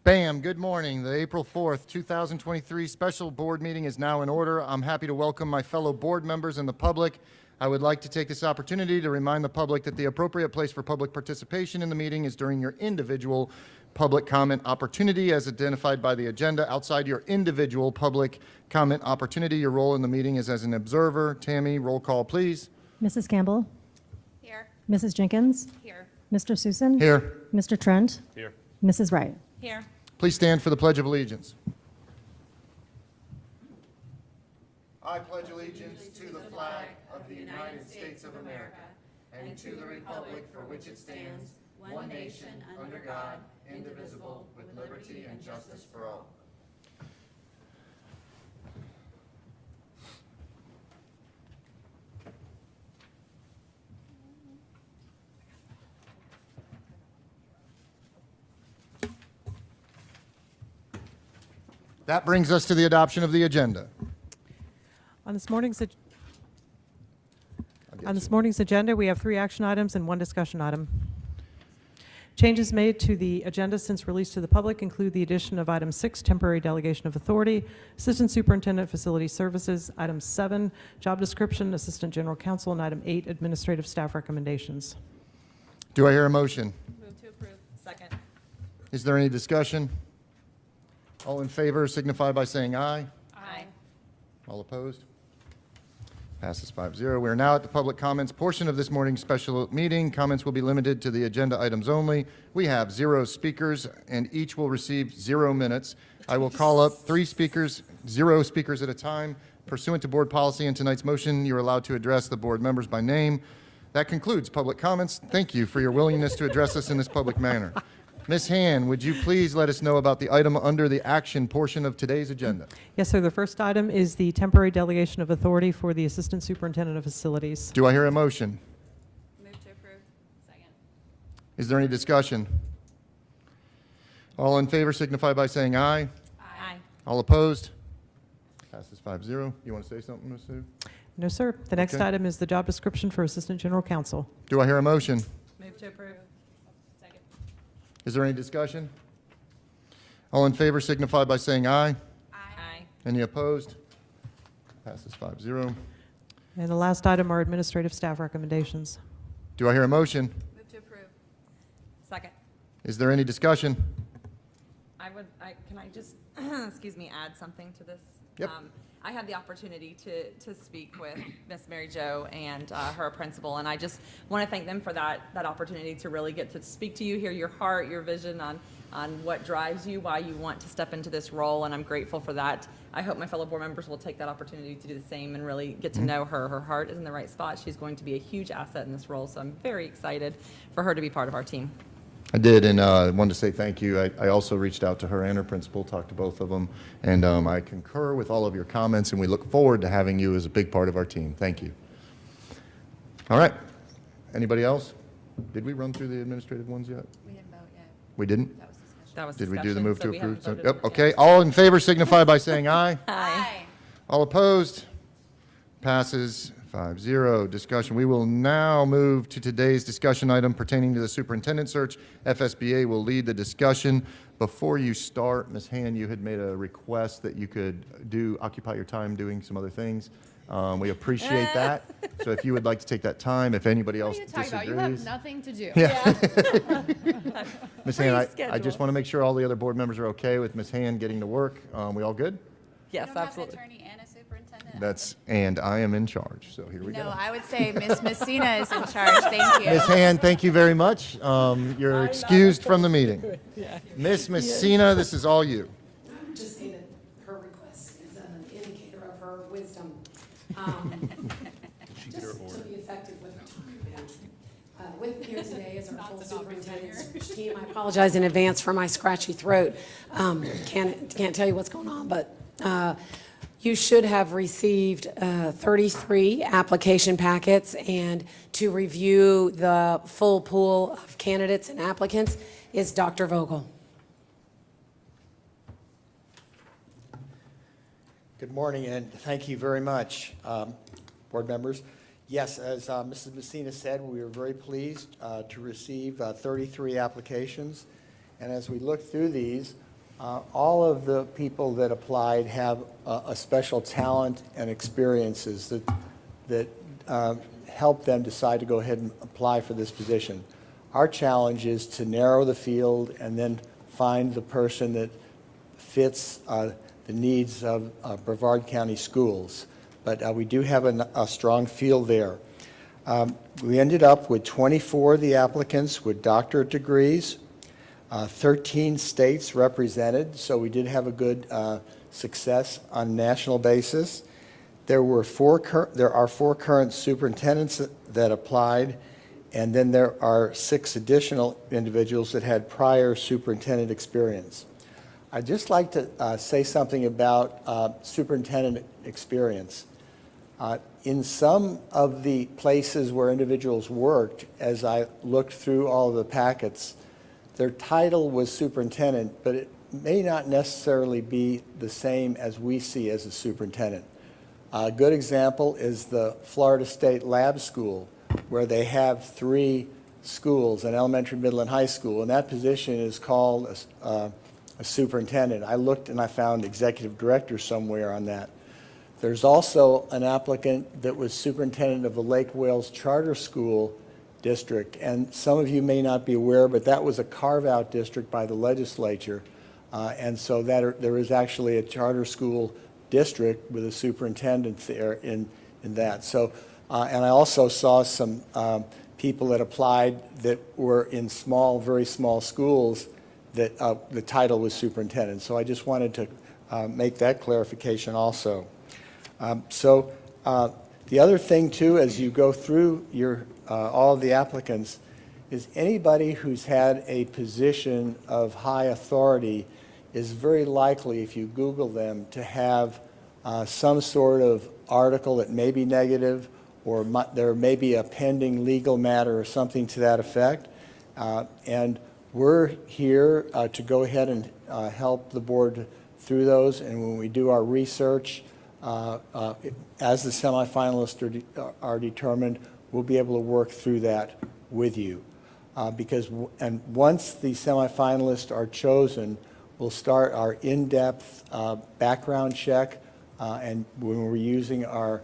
Bam, good morning. The April 4th, 2023 special board meeting is now in order. I'm happy to welcome my fellow board members and the public. I would like to take this opportunity to remind the public that the appropriate place for public participation in the meeting is during your individual public comment opportunity as identified by the agenda. Outside your individual public comment opportunity, your role in the meeting is as an observer. Tammy, roll call, please. Mrs. Campbell? Here. Mrs. Jenkins? Here. Mr. Susan? Here. Mr. Trent? Here. Mrs. Wright? Here. Please stand for the Pledge of Allegiance. I pledge allegiance to the flag of the United States of America and to the republic for which it stands, one nation, under God, indivisible, with liberty and justice for all. That brings us to the adoption of the agenda. On this morning's agenda, we have 3 action items and 1 discussion item. Changes made to the agenda since released to the public include the addition of item 6, temporary delegation of authority, assistant superintendent facility services, item 7, job description, assistant general counsel, and item 8, administrative staff recommendations. Do I hear a motion? Move to approve. Second. Is there any discussion? All in favor signify by saying aye. Aye. All opposed? Passes 5-0. We are now at the public comments portion of this morning's special meeting. Comments will be limited to the agenda items only. We have 0 speakers, and each will receive 0 minutes. I will call up 3 speakers, 0 speakers at a time. Pursuant to board policy and tonight's motion, you are allowed to address the board members by name. That concludes public comments. Thank you for your willingness to address us in this public manner. Ms. Han, would you please let us know about the item under the action portion of today's agenda? Yes, sir. The first item is the temporary delegation of authority for the assistant superintendent of facilities. Do I hear a motion? Move to approve. Second. Is there any discussion? All in favor signify by saying aye. Aye. All opposed? Passes 5-0. You want to say something, Ms. Sue? No, sir. The next Okay. item is the job description for assistant general counsel. Do I hear a motion? Move to approve. Second. Is there any discussion? All in favor signify by saying aye. Aye. Any opposed? Passes 5-0. And the last item are administrative staff recommendations. Do I hear a motion? Move to approve. Second. Is there any discussion? Can I just, excuse me, add something to this? Yep. I had the opportunity to speak with Miss Mary Jo and her principal, and I just want to thank them for that opportunity to really get to speak to you, hear your heart, your vision on what drives you, why you want to step into this role, and I'm grateful for that. I hope my fellow board members will take that opportunity to do the same and really get to know her. Her heart is in the right spot. She's going to be a huge asset in this role, so I'm very excited for her to be part of our team. I did, and I wanted to say thank you. I also reached out to her and her principal, talked to both of them, and I concur with all of your comments, and we look forward to having you as a big part of our team. Thank you. All right. Anybody else? Did we run through the administrative ones yet? We didn't vote yet. We didn't? That was discussion. That was Did we do the discussion, move so to we haven't approve? voted Yep, on it okay. yet. All in favor signify by saying aye. Aye. All opposed? Passes 5-0. Discussion. We will now move to today's discussion item pertaining to the superintendent search. FSBA will lead the discussion. Before you start, Ms. Han, you had made a request that you could occupy your time doing some other things. We appreciate that. So if you would like to take that time, if anybody else What are you talking disagrees. about? You have nothing to do. Yeah. Ms. Han, I Free just want to make sure all the other board members are okay with Ms. Han getting to work. We all good? Yes, You don't absolutely. have an attorney and a superintendent. And I am in charge, so here we No, go. I would say Miss Messina is in charge. Thank you. Ms. Han, thank you very much. You're excused from the meeting. Miss Messina, this is all you. Just say that her request is an indicator of her wisdom. Just to be effective with her time. With me here today is our full superintendent's team. I apologize in advance for my scratchy throat. Can't tell you what's going on, but you should have received 33 application packets, and to review the full pool of candidates and applicants is Dr. Vogel. Good morning, and thank you very much, board members. Yes, as Mrs. Messina said, we were very pleased to receive 33 applications. And as we look through these, All of the people that applied have a special talent and experiences that help them decide to go ahead and apply for this position. Our challenge is to narrow the field and then find the person that fits the needs of Brevard County Schools. But we do have a strong field there. We ended up with 24 of the applicants with doctorate degrees, 13 states represented, so we did have a good success on a national basis. There are 4 current superintendents that applied, and then there are 6 additional individuals that had prior superintendent experience. I'd just like to say something about superintendent experience. In some of the places where individuals worked, as I looked through all of the packets, their title was superintendent, but it may not necessarily be the same as we see as a superintendent. A good example is the Florida State Lab School, where they have 3 schools, an elementary, middle, and high school, and that position is called a superintendent. I looked and I found executive director somewhere on that. There's also an applicant that was superintendent of the Lake Wales Charter School District, and some of you may not be aware, but that was a carve-out district by the legislature, and so there is actually a charter school district with a superintendent there in that. So, and I also saw some people that applied that were in small, very small schools that the title was superintendent. So I just wanted to make that clarification also. The other thing too, as you go through all of the applicants, is anybody who's had a position of high authority is very likely, if you Google them, to have some sort of article that may be negative, or there may be a pending legal matter or something to that effect. And we're here to go ahead and help the board through those, and when we do our research, as the semifinalists are determined, we'll be able to work through that with you. And once the semifinalists are chosen, we'll start our in-depth background check, and when we're using our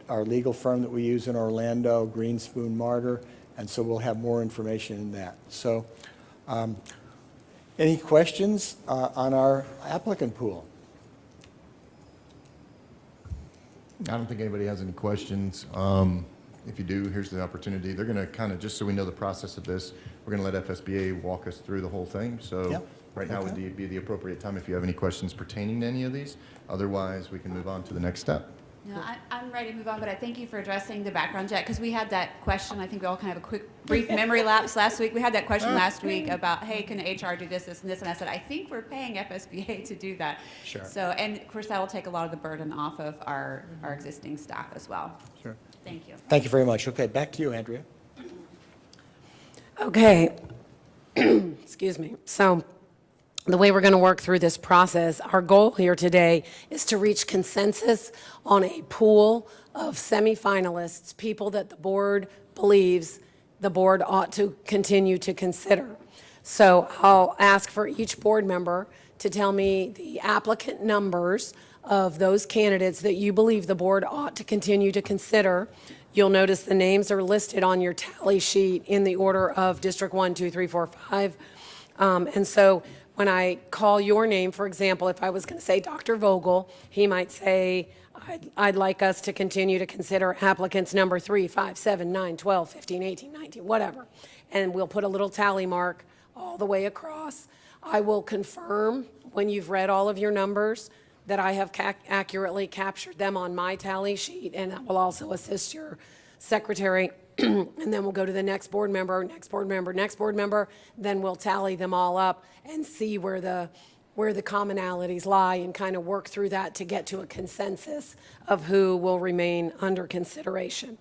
legal firm that we use in Orlando, Greenspoon Martyr, and so we'll have more information in that. So, any questions on our applicant pool? I don't think anybody has any questions. If you do, here's the opportunity. They're going to kind of, just so we know the process of this, we're going to let FSBA walk us through the whole thing. So Yep. right now would be the appropriate time if you have any questions pertaining to any of these. Otherwise, we can move on to the next step. No, I'm ready to move on, but I thank you for addressing the background check, because we had that question. I think we all kind of have a quick, brief memory lapse last week. We had that question last week about, hey, can HR do this, this, and this? And I said, I think we're paying FSBA to do that. Sure. So, and of course, that will take a lot of the burden off of our existing staff as well. Sure. Thank you. Thank you very much. Okay, back to you, Andrea. Okay. Excuse me. So the way we're going to work through this process, our goal here today is to reach consensus on a pool of semifinalists, people that the board believes the board ought to continue to consider. So I'll ask for each board member to tell me the applicant numbers of those candidates that you believe the board ought to continue to consider. You'll notice the names are listed on your tally sheet in the order of District 1, 2, 3, 4, 5. And so when I call your name, for example, if I was going to say Dr. Vogel, he might say, I'd like us to continue to consider applicants number 3, 5, 7, 9, 12, 15, 18, 19, whatever. And we'll put a little tally mark all the way across. I will confirm when you've read all of your numbers that I have accurately captured them on my tally sheet, and that will also assist your secretary. And then we'll go to the next board member, next board member, next board member. Then we'll tally them all up and see where the commonalities lie and kind of work through that to get to a consensus of who will remain under consideration.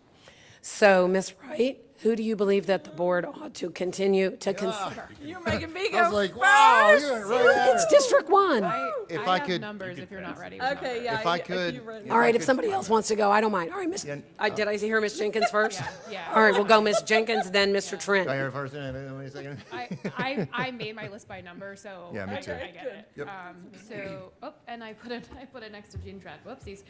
So, Ms. Wright, Who do you believe that the board ought to continue to consider? You're making me go I was like, wow, you went right at It's it. District 1. If I have could- numbers if you're not ready. Okay, yeah. If I yeah, could- you ready? All right, if could- somebody else wants to go, I don't mind. All right, Miss, Yeah, did I hear Miss Jenkins first? Yeah. All right, we'll go Miss Jenkins, then Mr. Trent. I hear first, wait a second. I made my list by number, so Yeah, me too. I get it. Yep. And I put it next to Gene Trent. Whoopsies.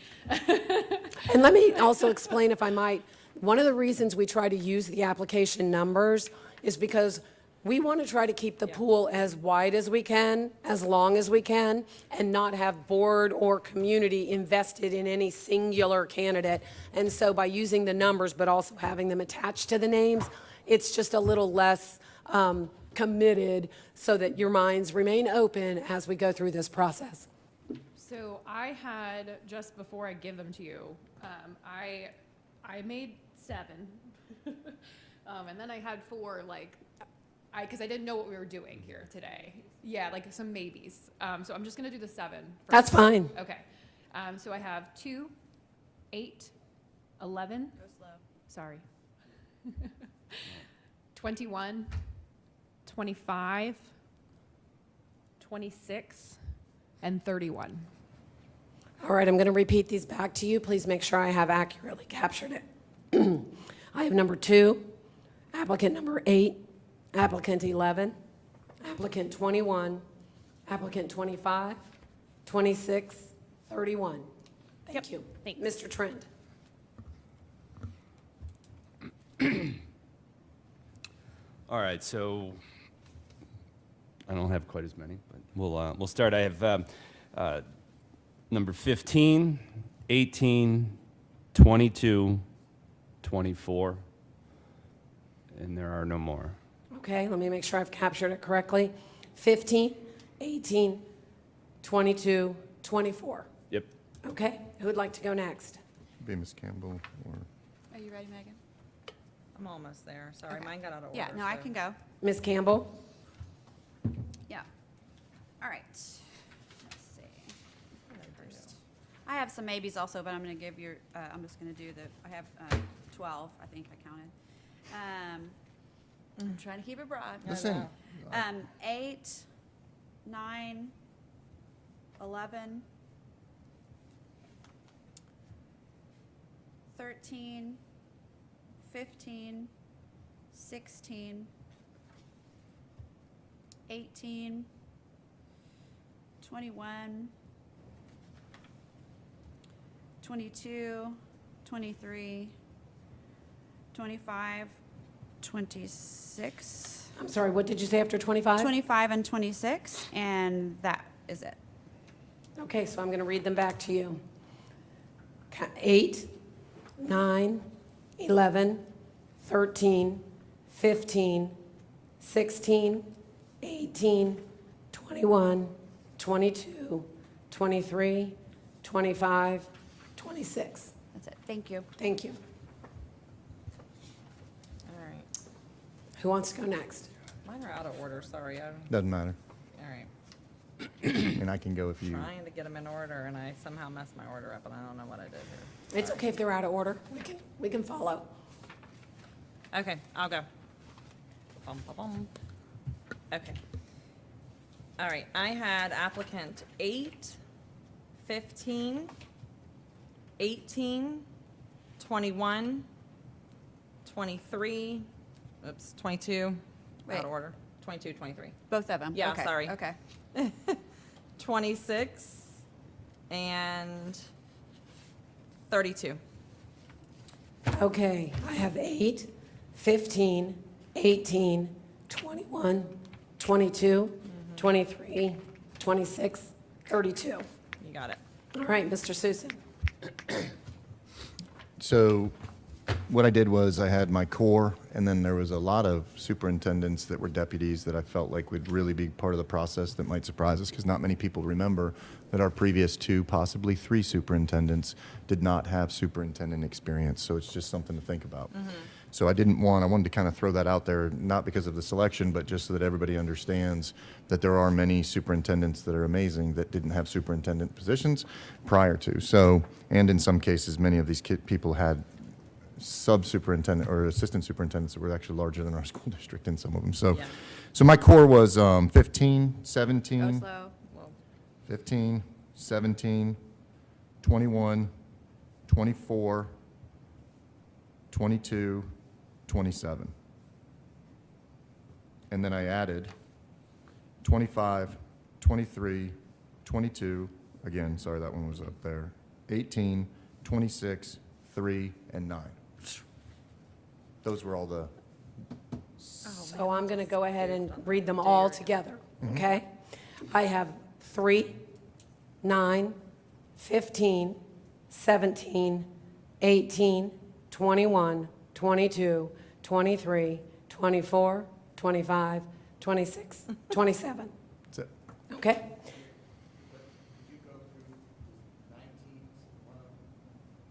And let me also explain, if I might, one of the reasons we try to use the application numbers is because we want to try to keep the pool as wide as we can, as long as we can, and not have board or community invested in any singular candidate. And so by using the numbers, but also having them attached to the names, it's just a little less committed so that your minds remain open as we go through this process. So I had, just before I give them to you, I made 7. And then I had 4, because I didn't know what we were doing here today. Yeah, like some maybes. So I'm just going to do the 7 first. That's fine. Okay. So I have 2, 8, 11. Go slow. Sorry. 21, 25, 26, and 31. All right, I'm going to repeat these back to you. Please make sure I have accurately captured it. I have number 2, applicant number 8, applicant 11, applicant 21, applicant 25, 26, 31. Thank you. thanks. Mr. Trent. All right, so I don't have quite as many, but we'll start. I have number 15, 18, 22, 24, and there are no more. Okay, let me make sure I've captured it correctly. 15, 18, 22, 24. Yep. Okay, who would like to go next? Be Ms. Campbell or, Are you ready, Megan? I'm almost there. Sorry, Okay. mine got out of order. Yeah, no, I so- can go. Ms. Campbell? Yeah. All right. Let's see. First. I have some maybes also, but I'm going to give you, I'm just going to do I have 12, I think I counted. I'm trying to keep it broad. listen, 8, 9, 11, 13, 15, 16, 18, 21, 22, 23, 25, 26, I'm sorry, what did you say after 25? 25 and 26, and that is it. Okay, so I'm going to read them back to you. 8, 9, 11, 13, 15, 16, 18, 21, 22, 23, 25, 26. That's it. Thank you. Thank you. All right. Who wants to go next? Mine are out of order, sorry. All doesn't matter. right. And I can go if you, Trying to get them in order, and I somehow messed my order up, and I don't know what I did here. It's okay if they're out of order. We can follow. Okay, I'll go. Bum, bum, bum. Okay. All right, I had applicant 8, 15, 18, 21, 23, 22, Wait. out of order, 22, 23. Both of them? Yeah, Okay. sorry. Okay. 26 and 32. Okay, I have 8, 15, 18, 21, 22, 23, 26, 32. You got it. All right, Mr. Susan. so what I did was I had my core, and then there was a lot of superintendents that were deputies that I felt like would really be part of the process that might surprise us, because not many people remember that our previous 2, possibly 3 superintendents did not have superintendent experience. So it's just something to think about. So I wanted to kind of throw that out there, not because of the selection, but just so that everybody understands that there are many superintendents that are amazing that didn't have superintendent positions prior to. So, and in some cases, many of these people had sub-superintendent or assistant superintendents that were actually larger than our school district in some of them. So, Yeah. so my core was 15, Go 17, slow. Whoa. 15, 17, 21, 24, 22, 27. And then I added 25, 23, 22, again, sorry, that one was up there, 18, 26, 3, and 9. Those were all the, So I'm going to go ahead and read them all together, okay? I have 3, 9, 15, 17, 18, 21, 22, 23, 24, 25, 26, 27, that's it. okay?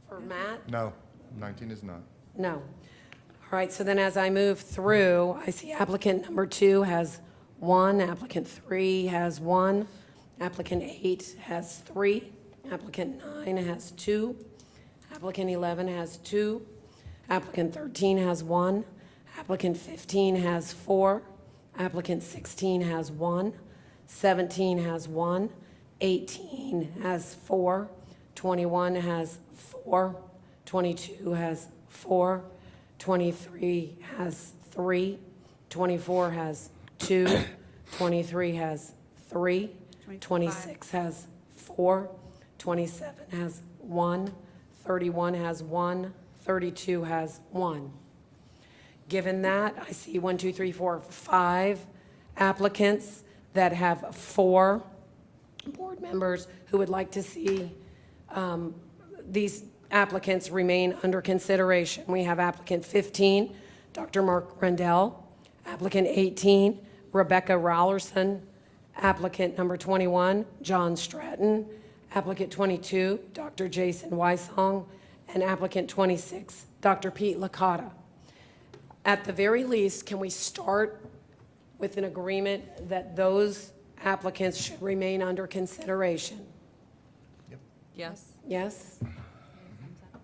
For Matt? No, 19 is not. No. All right, so then as I move through, I see applicant number 2 has 1, applicant 3 has 1, applicant 8 has 3, applicant 9 has 2, applicant 11 has 2, applicant 13 has 1, applicant 15 has 4, applicant 16 has 1, 17 has 1, 18 has 4, 21 has 4, 22 has 4, 23 has 3, 24 has 2, 23 has 3, 26 has 4, 27 has 1, 31 has 1, 32 has 1. Given that, I see 1, 2, 3, 4, 5 applicants that have 4 board members who would like to see these applicants remain under consideration. We have applicant 15, Dr. Mark Rendell, applicant 18, Rebecca Rollerson, applicant number 21, John Stratton, applicant 22, Dr. Jason Weissong, and applicant 26, Dr. Pete Licata. At the very least, can we start with an agreement that those applicants should remain under consideration? Yes. Yes?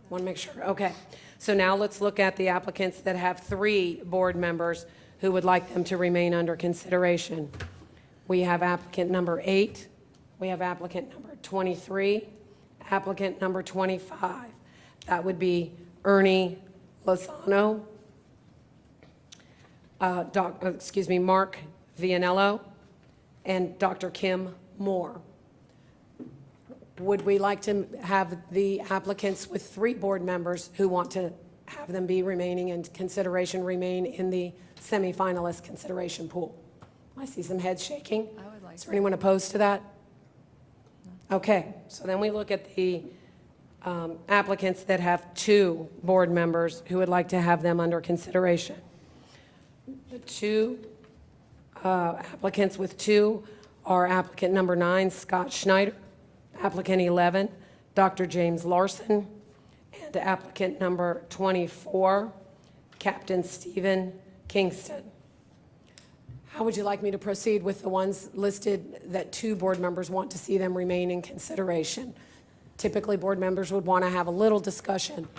Want to make sure, okay. So now let's look at the applicants that have 3 board members who would like them to remain under consideration. We have applicant number 8, we have applicant number 23, applicant number 25. That would be Ernie Lozano, Mark Vianello, and Dr. Kim Moore. Would we like to have the applicants with 3 board members who want to have them be remaining in consideration, remain in the semifinalist consideration pool? I see some heads shaking. I would like Is there anyone opposed to that? Okay, so then we look at the applicants that have 2 board members who would like to have them under consideration. The 2 applicants with 2 are applicant number 9, Scott Schneider, applicant 11, Dr. James Larson, and applicant number 24, Captain Stephen Kingston. How would you like me to proceed with the ones listed that 2 board members want to see them remain in consideration? Typically, board members would want to have a little discussion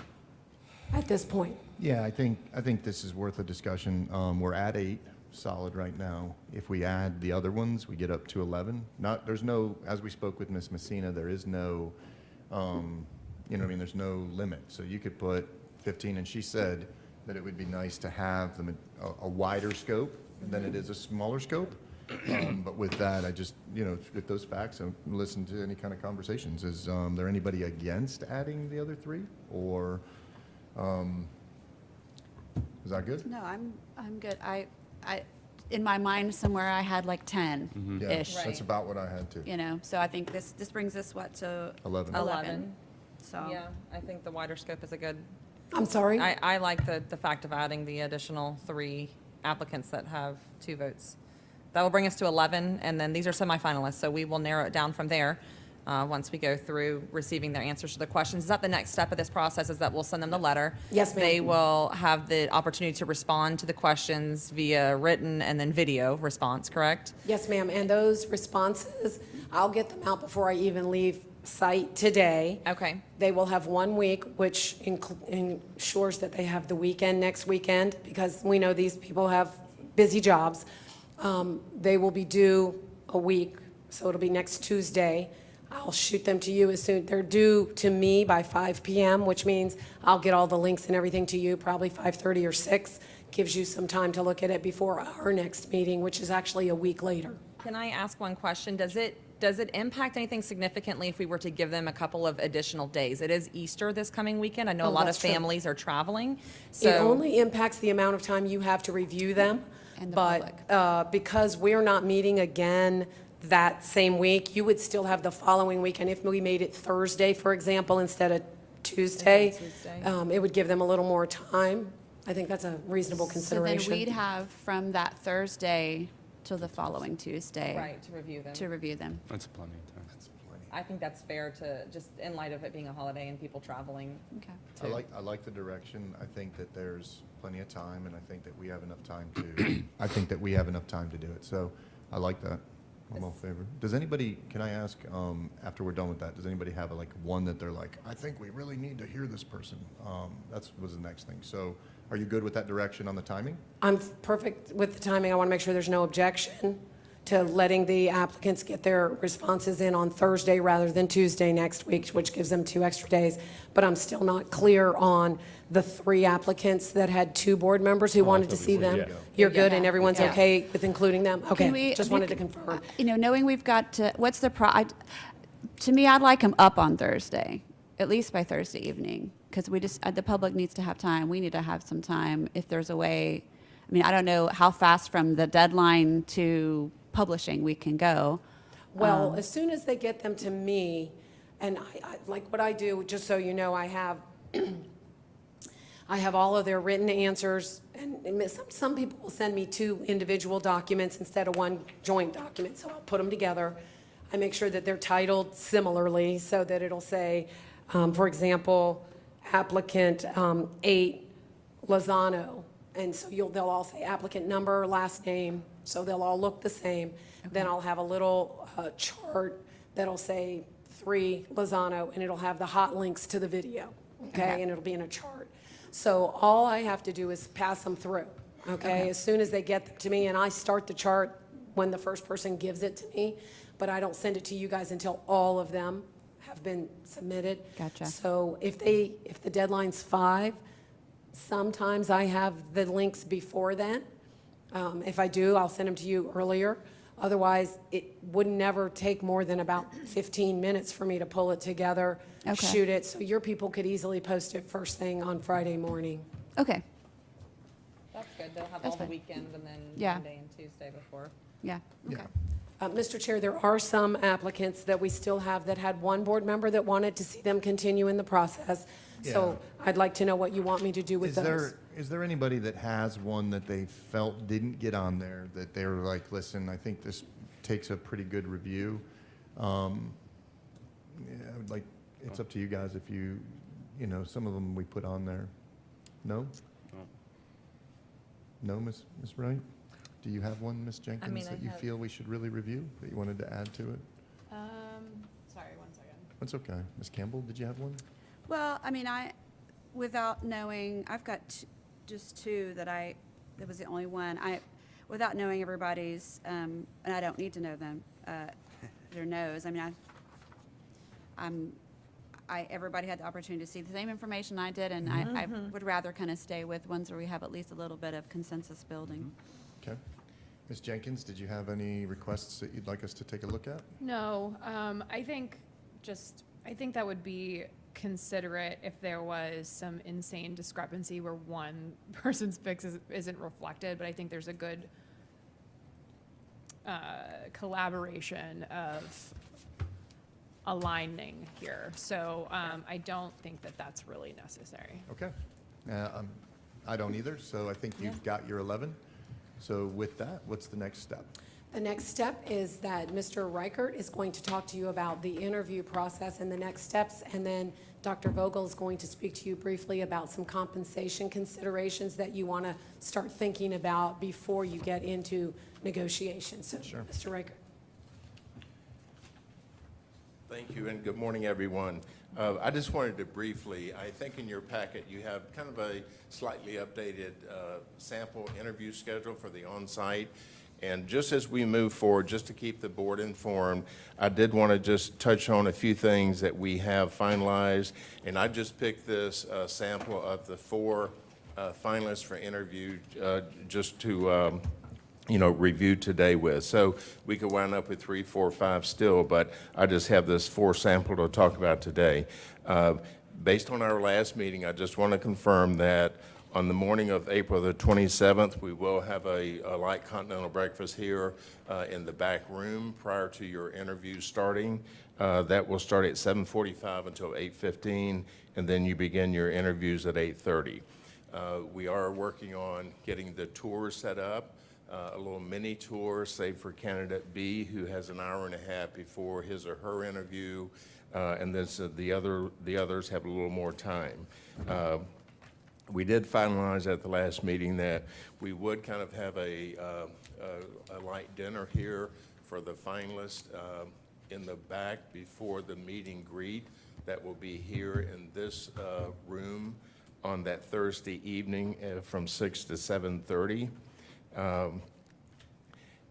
at this point. Yeah, I think this is worth a discussion. We're at 8 solid right now. If we add the other ones, we get up to 11. There's no, as we spoke with Ms. Messina, there is no, there's no limit. So you could put 15, and she said that it would be nice to have them a wider scope than it is a smaller scope. But with that, I just, with those facts, I listen to any kind of conversations. Is there anybody against adding the other 3, or is that good? No, I'm good. I in my mind somewhere I had like 10-ish. Yeah, that's about what I had too. So I think this brings us to 11. 11. So Yeah, I think the wider scope is a good, I'm sorry? I like the fact of adding the additional 3 applicants that have 2 votes. That will bring us to 11, and then these are semifinalists, so we will narrow it down from there once we go through receiving their answers to the questions. Is that the next step of this process, is that we'll send them the letter? Yes, ma'am. They will have the opportunity to respond to the questions via written and then video response, correct? Yes, ma'am, and those responses, I'll get them out before I even leave site today. Okay. They will have 1 week, which ensures that they have the weekend next weekend, because we know these people have busy jobs. They will be due a week, so it'll be next Tuesday. I'll shoot them to you as soon, they're due to me by 5 PM, which means I'll get all the links and everything to you, probably 5:30 or 6. Gives you some time to look at it before our next meeting, which is actually a week later. Can I ask one question? Does it impact anything significantly if we were to give them a couple of additional days? It is Easter this coming weekend. I know a Oh, lot of that's true. families are traveling, It so. only impacts the amount of time you have to review them. And the But because we're not meeting again that same week, you would still have the following week. And if we made it Thursday, for example, instead of Tuesday, Tuesday. it would give them a little more time. I think that's a reasonable So consideration. then we'd have from that Thursday till the following Tuesday. Right, to review them. To review them. That's plenty of time. I think that's fair to, just in light of it being a holiday and people traveling. Okay. I like the direction. I think that there's plenty of time, and I think that we have enough time to, I think that we have enough time to do it. So I like that. I'm all in favor. Does anybody, can I ask, after we're done with that, does anybody have like one that they're like, I think we really need to hear this person? Was the next thing. So are you good with that direction on the timing? I'm perfect with the timing. I want to make sure there's no objection to letting the applicants get their responses in on Thursday rather than Tuesday next week, which gives them 2 extra days. But I'm still not clear on the 3 applicants that had 2 board members who wanted to thought we see were them. good to go. You're good, and everyone's Yeah. okay with including them? Can Okay, we- just wanted to confirm. You know, knowing we've got to, what's the to me, I'd like them up on Thursday, at least by Thursday evening, because we just, the public needs to have time. We need to have some time if there's a way. I mean, I don't know how fast from the deadline to publishing we can go. Well, as soon as they get them to me, and I like what I do, just so you know, I have all of their written answers, and some people will send me 2 individual documents instead of 1 joint document, so I'll put them together. I make sure that they're titled similarly, so that it'll say, for example, applicant 8 Lozano, and so they'll all say applicant number, last name, so they'll all look the same. Then I'll have a little chart that'll say 3 Lozano, and it'll have the hot links to the video, okay? And it'll be in a chart. So all I have to do is pass them through, okay? As soon as they get them to me, and I start the chart when the first person gives it to me, but I don't send it to you guys until all of them have been submitted. Gotcha. So if the deadline's 5, sometimes I have the links before then. If I do, I'll send them to you earlier. Otherwise, it would never take more than about 15 minutes for me to pull it together, Okay. shoot it, so your people could easily post it first thing on Friday morning. Okay, That's good. They'll have That's all the fine. weekend and then Yeah. Monday and Tuesday before. yeah, okay. Mr. Chair, there are some applicants that we still have that had 1 board member that wanted to see them continue in the process. So I'd like to know what you want me to do with those. Is there anybody that has one that they felt didn't get on there, that they were like, listen, I think this takes a pretty good review? Yeah, I would like, it's up to you guys if you know, some of them we put on there. No? No, Ms. Wright? Do you have one, Ms. Jenkins, mean, I that you have- feel we should really review, that you wanted to add to it? Sorry, 1 second. That's okay. Ms. Campbell, did you have one? Well, I mean, without knowing, I've got just 2 that was the only one. Without knowing everybody's, and I don't need to know them, their nose. I mean, everybody had the opportunity to see the same information I did, and I would rather kind of stay with ones where we have at least a little bit of consensus building. Okay. Ms. Jenkins, did you have any requests that you'd like us to take a look at? No, I think that would be considerate if there was some insane discrepancy where one person's picks isn't reflected, but I think there's a good collaboration of aligning here. So I don't think that that's really necessary. Okay. I don't either, so I think you've got your 11. So with that, what's the next step? The next step is that Mr. Reichert is going to talk to you about the interview process and the next steps, and then Dr. Vogel is going to speak to you briefly about some compensation considerations that you want to start thinking about before you get into negotiations. So, Sure. Mr. Reichert. Thank you, and good morning, everyone. I just wanted to briefly, I think in your packet you have kind of a slightly updated sample interview schedule for the on-site. And just as we move forward, just to keep the board informed, I did want to just touch on a few things that we have finalized. And I just picked this sample of the 4 finalists for interview just to review today with. So we could wind up with 3, 4, 5 still, but I just have this 4 sample to talk about today. Based on our last meeting, I just want to confirm that on the morning of April the 27th, we will have a light continental breakfast here in the back room prior to your interview starting. That will start at 7:45 until 8:15, and then you begin your interviews at 8:30. We are working on getting the tours set up. A little mini tour, say for candidate B, who has an hour and a half before his or her interview, and then the others have a little more time. We did finalize at the last meeting that we would kind of have a light dinner here for the finalists in the back before the meet and greet. That will be here in this room on that Thursday evening from 6 to 7:30.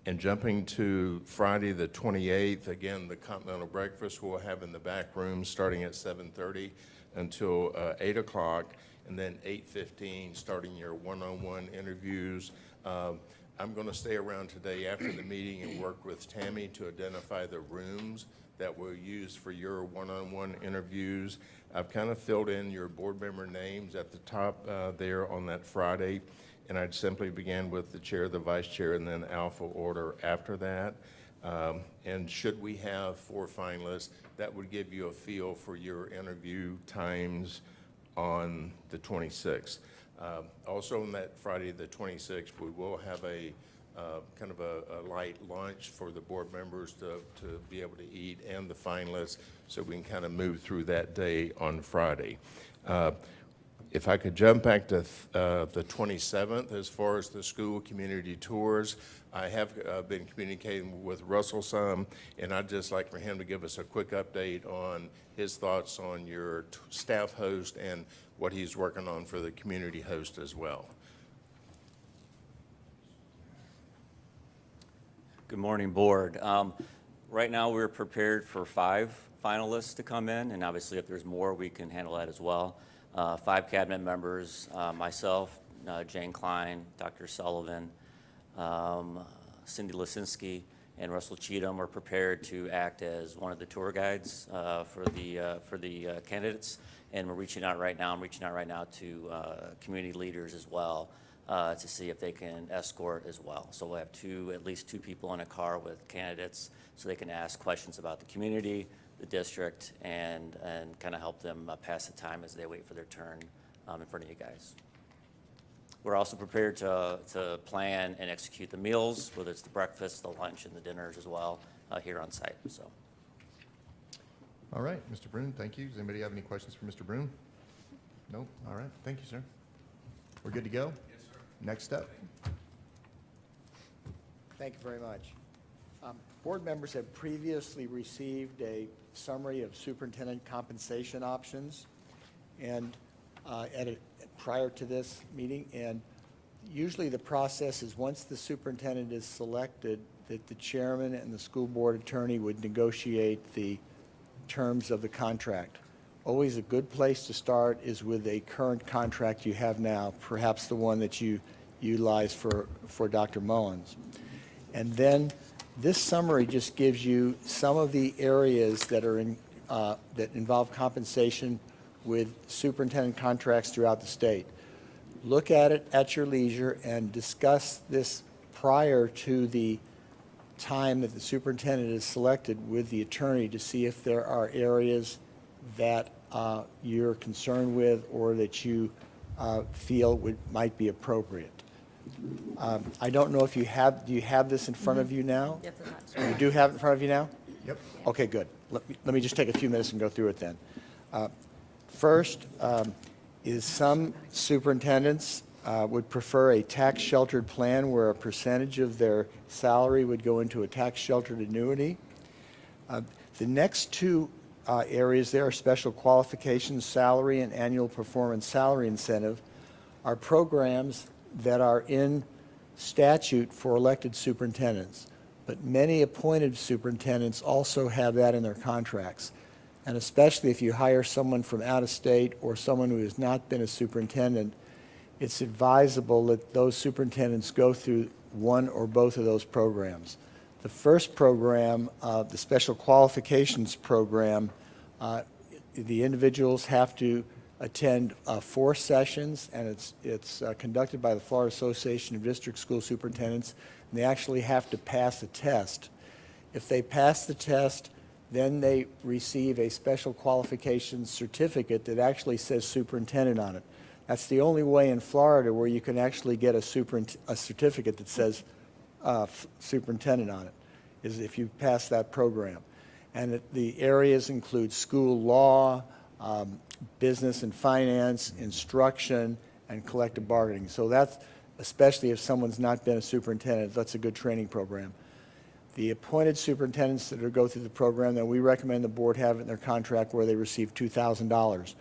And jumping to Friday the 28th, again, the continental breakfast we'll have in the back room starting at 7:30 until 8 o'clock, and then 8:15 starting your one-on-one interviews. I'm going to stay around today after the meeting and work with Tammy to identify the rooms that we'll use for your one-on-one interviews. I've kind of filled in your board member names at the top there on that Friday. And I'd simply begin with the chair, the vice chair, and then alpha order after that. And should we have 4 finalists, that would give you a feel for your interview times on the 26th. Also on that Friday, the 26th, we will have a kind of a light lunch for the board members to be able to eat and the finalists, so we can kind of move through that day on Friday. If I could jump back to the 27th, as far as the school community tours, I have been communicating with Russell some, and I'd just like for him to give us a quick update on his thoughts on your staff host and what he's working on for the community host as well. Good morning, board. Right now, we're prepared for 5 finalists to come in, and obviously if there's more, we can handle that as well. 5 cabinet members, myself, Jane Klein, Dr. Sullivan, Cindy Lisinski, and Russell Cheatham are prepared to act as one of the tour guides for the candidates. And we're reaching out right now. I'm reaching out right now to community leaders as well to see if they can escort as well. So we'll have at least two people in a car with candidates so they can ask questions about the community, the district, and kind of help them pass the time as they wait for their turn in front of you guys. We're also prepared to plan and execute the meals, whether it's the breakfast, the lunch, and the dinners as well here on site. So. All right, Mr. Brune, thank you. Does anybody have any questions for Mr. Brune? No? All right, thank you, sir. We're good to go? Yes, sir. Next step. Thank you very much. Board members have previously received a summary of superintendent compensation options and prior to this meeting, and usually the process is once the superintendent is selected, that the chairman and the school board attorney would negotiate the terms of the contract. Always a good place to start is with a current contract you have now, perhaps the one that you utilize for Dr. Mullins. And then this summary just gives you some of the areas that are that involve compensation with superintendent contracts throughout the state. Look at it at your leisure and discuss this prior to the time that the superintendent is selected with the attorney to see if there are areas that you're concerned with or that you feel might be appropriate. I don't know if do you have this in front of you now? Yes, it's You do have it in front of you now? Yep. Okay, good. Let me just take a few minutes and go through it then. First, is some superintendents would prefer a tax-sheltered plan where a percentage of their salary would go into a tax-sheltered annuity. The next two areas there are special qualifications salary and annual performance salary incentive are programs that are in statute for elected superintendents, but many appointed superintendents also have that in their contracts. And especially if you hire someone from out of state or someone who has not been a superintendent, it's advisable that those superintendents go through one or both of those programs. The first program, the Special Qualifications Program, the individuals have to attend 4 sessions, and it's conducted by the Florida Association of District School Superintendents, and they actually have to pass a test. If they pass the test, then they receive a Special Qualifications Certificate that actually says superintendent on it. That's the only way in Florida where you can actually get a certificate that says superintendent on it, is if you pass that program. And the areas include school law, business and finance, instruction, and collective bargaining. So that's, especially if someone's not been a superintendent, that's a good training program. The appointed superintendents that go through the program, then we recommend the board have it in their contract where they receive $2,000.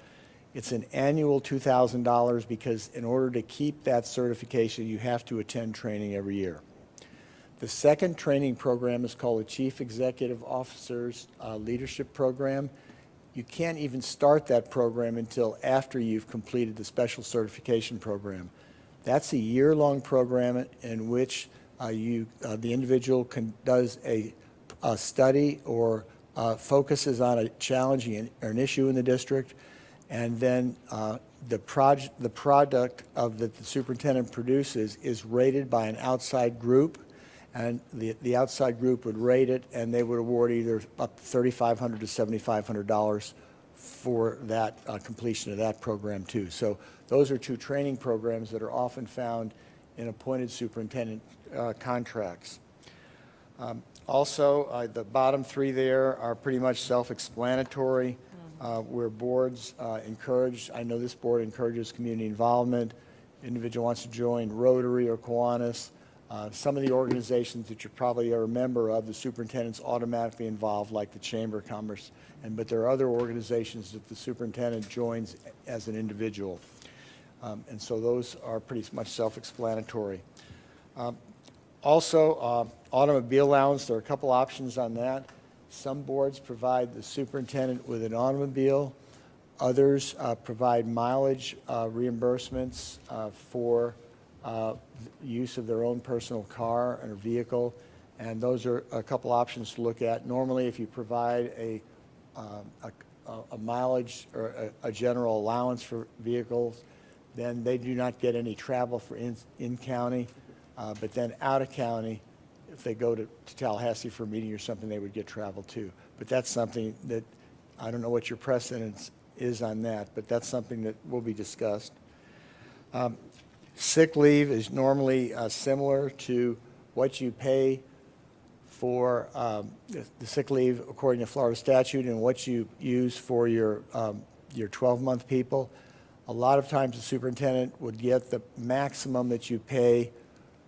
It's an annual $2,000 because in order to keep that certification, you have to attend training every year. The second training program is called the Chief Executive Officer's Leadership Program. You can't even start that program until after you've completed the special certification program. That's a year-long program in which the individual does a study or focuses on a challenge or an issue in the district, and then the product of that the superintendent produces is rated by an outside group, and the outside group would rate it, and they would award either up to $3,500 to $7,500 for that completion of that program too. So those are 2 training programs that are often found in appointed superintendent contracts. Also, the bottom 3 there are pretty much self-explanatory, where boards encourage, I know this board encourages community involvement. Individual wants to join Rotary or Kiwanis. Some of the organizations that you're probably a member of, the superintendent's automatically involved, like the Chamber of Commerce, but there are other organizations that the superintendent joins as an individual. And so those are pretty much self-explanatory. Also, automobile allowance, there are a couple options on that. Some boards provide the superintendent with an automobile. Others provide mileage reimbursements for use of their own personal car or vehicle, and those are a couple options to look at. Normally, if you provide a mileage or a general allowance for vehicles, then they do not get any travel for in-county, but then out-of-county, if they go to Tallahassee for a meeting or something, they would get travel too. But that's something that, I don't know what your precedence is on that, but that's something that will be discussed. Sick leave is normally similar to what you pay for the sick leave according to Florida statute and what you use for your 12-month people. A lot of times the superintendent would get the maximum that you pay.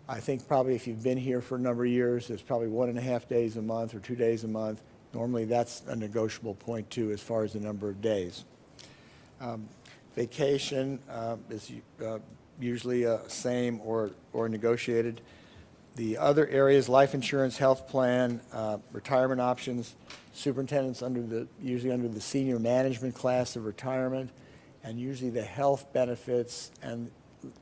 I think probably if you've been here for a number of years, it's probably 1.5 days a month or 2 days a month. Normally that's a negotiable point too as far as the number of days. Vacation is usually same or negotiated. The other areas, life insurance, health plan, retirement options, superintendents usually under the senior management class of retirement, and usually the health benefits and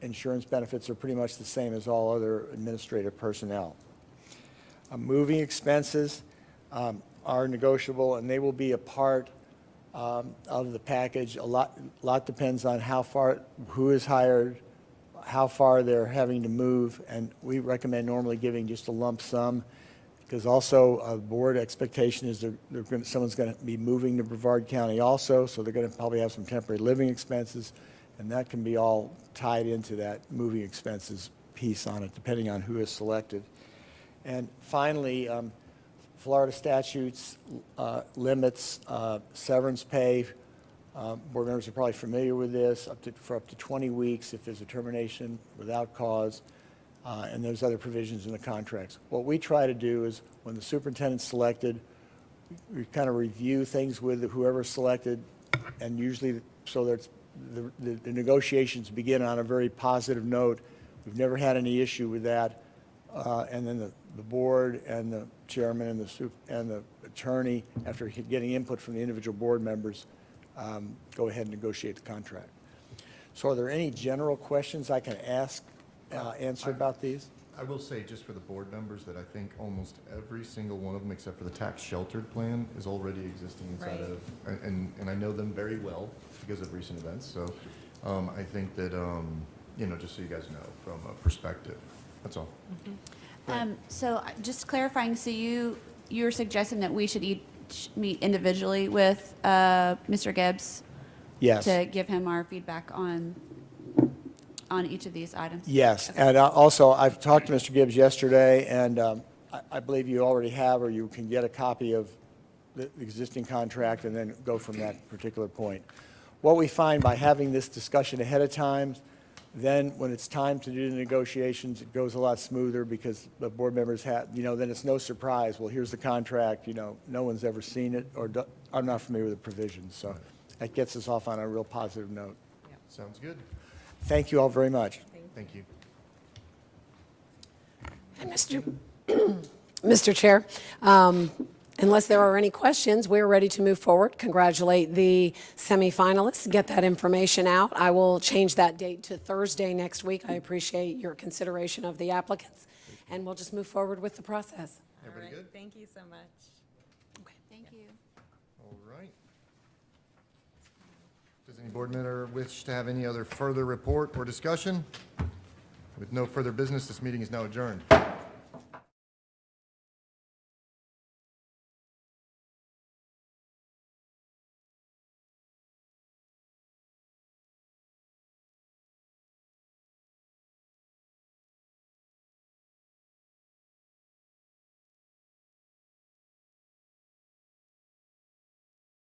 insurance benefits are pretty much the same as all other administrative personnel. Moving expenses are negotiable, and they will be a part of the package. A lot depends on how far, who is hired, how far they're having to move, and we recommend normally giving just a lump sum, because also a board expectation is someone's going to be moving to Brevard County also, so they're going to probably have some temporary living expenses, and that can be all tied into that moving expenses piece on it, depending on who is selected. And finally, Florida statutes limits severance pay. Board members are probably familiar with this, for up to 20 weeks if there's a termination without cause, and there's other provisions in the contracts. What we try to do is when the superintendent's selected, we kind of review things with whoever's selected, and usually, so that the negotiations begin on a very positive note. We've never had any issue with that. And then the board and the chairman and the attorney, after getting input from the individual board members, go ahead and negotiate the contract. So are there any general questions I can answer about these? I will say, just for the board members, that I think almost every single one of them, except for the tax sheltered plan, is already existing inside of, and I know them very well because of recent events. So I think that, just so you guys know, from a perspective, that's all. So just clarifying, so you're suggesting that we should each meet individually with Mr. Gibbs? Yes. To give him our feedback on each of these items? Yes, and also, I've talked to Mr. Gibbs yesterday, and I believe you already have, or you can get a copy of the existing contract and then go from that particular point. What we find by having this discussion ahead of time, then when it's time to do the negotiations, it goes a lot smoother because the board members have, then it's no surprise, well, here's the contract, no one's ever seen it or are not familiar with the provisions. So that gets us off on a real positive note. Sounds good. Thank you all very much. Thank you. And Mr. Chair, unless there are any questions, we're ready to move forward. Congratulate the semifinalists, get that information out. I will change that date to Thursday next week. I appreciate your consideration of the applicants, and we'll just move forward with the process. Everybody good? Thank you so much. Thank you. All right. Does any board member wish to have any other further report or discussion? With no further business, this meeting is now adjourned.